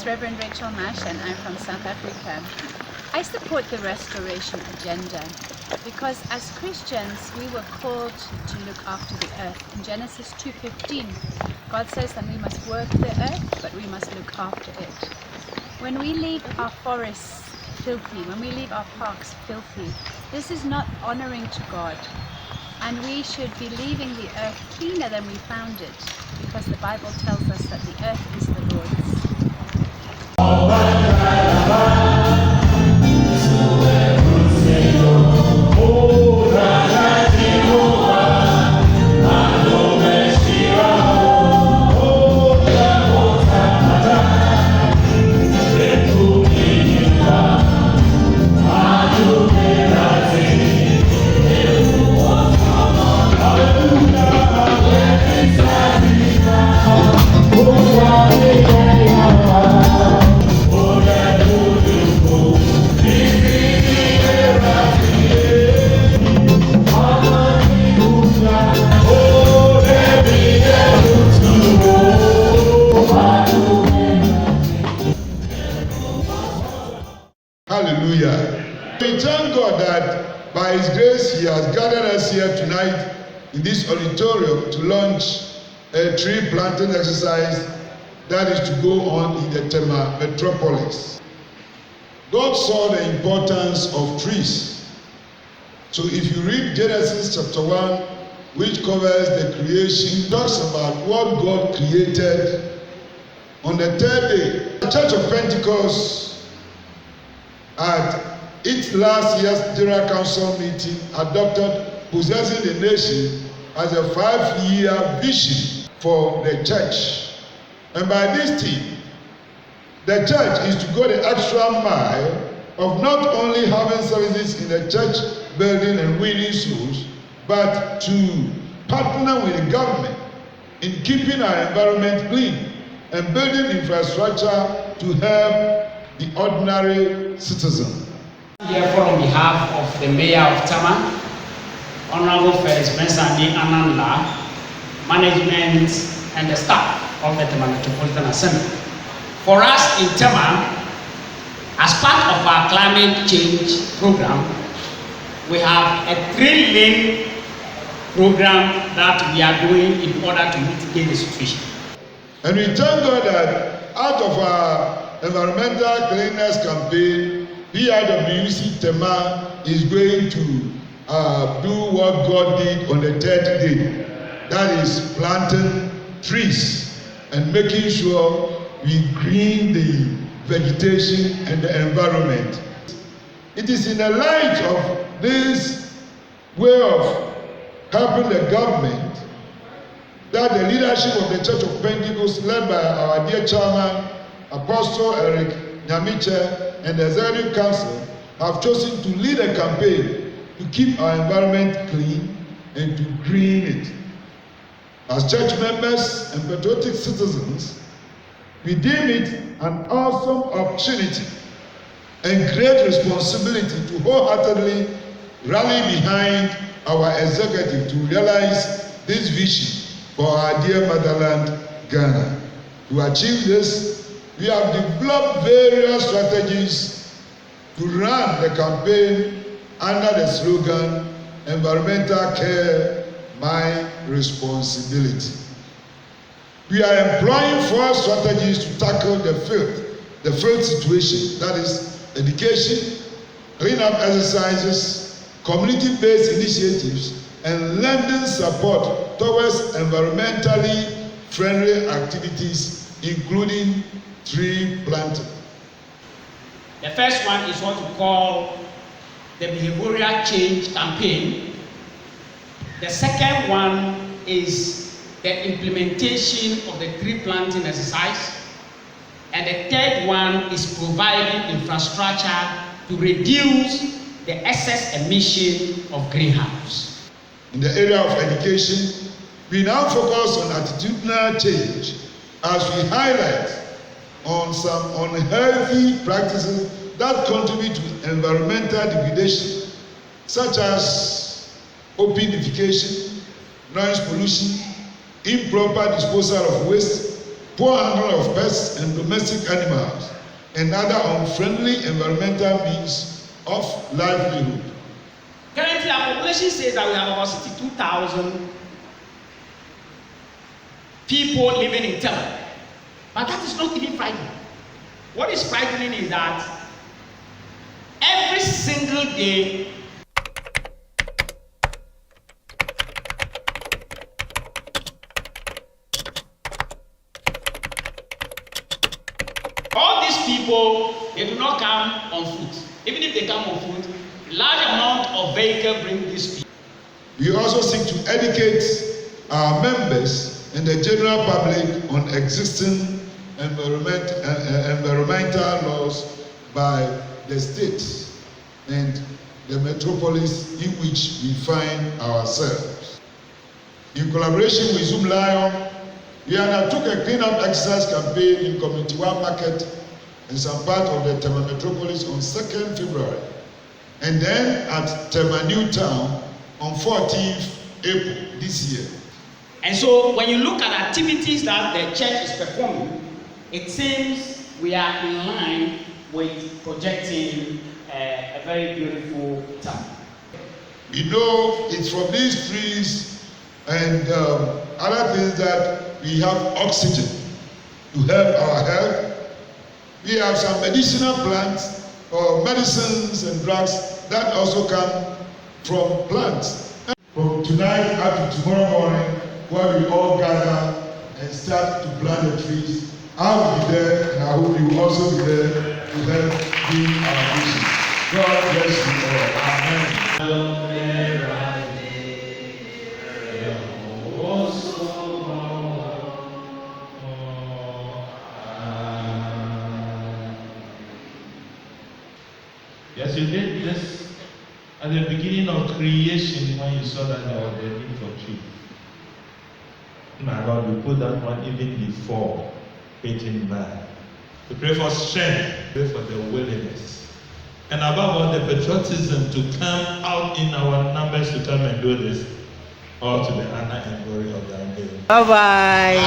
Reverend Rachel Mash and I'm from South Africa. I support the restoration agenda because as Christians we were called to look after the earth. In Genesis 2:15, God says that we must work the earth, but we must look after it. When we leave our forests filthy, when we leave our parks filthy, this is not honoring to God. And we should be leaving the earth cleaner than we found it, because the Bible tells us that the earth is the Lord's. Hallelujah. We thank God that by His grace He has gathered us here tonight in this auditorium to launch a tree planting exercise that is to go on in the Tema metropolis. God saw the importance of trees. So if you read Genesis chapter 1, which covers the creation, talks about what God created on the third day. The Church of Pentecost at its last year's General Council meeting adopted possessing the nation as a 5-year vision for the church. And by this theme, the church is to go the extra mile of not only having services in the church building and winning souls, but to partner with the government in keeping our environment clean and building infrastructure to help the ordinary citizen. Therefore, on behalf of the Mayor of Tema, Honorable Felix Mensani Ananda, management and the staff of the Tema Metropolitan Assembly. For us in Tema, as part of our climate change program, we have a 3-lane program that we are doing in order to mitigate the situation. And we thank God that out of our environmental cleanliness campaign, PIWC Tema is going to do what God did on the 3rd day. That is planting trees and making sure we green the vegetation and the environment. It is in the light of this way of helping the government that the leadership of the Church of Pentecost, led by our dear chairman, Apostle Eric Nyamiche, and the Executive Council, have chosen to lead a campaign to keep our environment clean and to green it. As church members and patriotic citizens, we deem it an awesome opportunity and great responsibility to wholeheartedly rally behind our executive to realize this vision for our dear motherland, Ghana. To achieve this, we have developed various strategies to run the campaign under the slogan, Environmental Care, My Responsibility. We are employing 4 strategies to tackle the filth situation, that is education, cleanup exercises, community-based initiatives, and lending support towards environmentally friendly activities, including tree planting. The first one is what we call the behavioral change campaign. The second one is the implementation of the tree planting exercise. And the third one is providing infrastructure to reduce the excess emission of greenhouse. In the area of education, we now focus on attitudinal change as we highlight on some unhealthy practices that contribute to environmental degradation, such as open defecation, noise pollution, improper disposal of waste, poor handling of pests and domestic animals, and other unfriendly environmental means of livelihood. Currently, our population says that we have about 62,000 people living in Tema. But that is not even frightening. What is frightening is that every single day, all these people, they do not come on foot. Even if they come on foot, a large amount of vehicles bring these people. We also seek to educate our members and the general public on existing environmental laws by the state and the metropolis in which we find ourselves. In collaboration with Zoom Lion, we undertook a cleanup exercise campaign in Community 1 Market and some part of the Tema metropolis on 2nd February, and then at Tema New Town on 14th April this year. And so when you look at activities that the church is performing, it seems we are in line with projecting a very beautiful town. We know it's from these trees and other things that we have oxygen to help our health. We have some medicinal plants or medicines and drugs that also come from plants. From tonight up to tomorrow morning, where we all gather and start to plant the trees, I will be there, and I hope you will also be there to help be our vision. God bless you all. Amen. Yes, you did this at the beginning of creation when you saw that there was a need for trees. My Lord, we put that one even before hating man. We pray for strength, pray for the willingness, and above all, the patriotism to come out in our numbers to come and do this, all to the honor and glory of thy name. Bye-bye.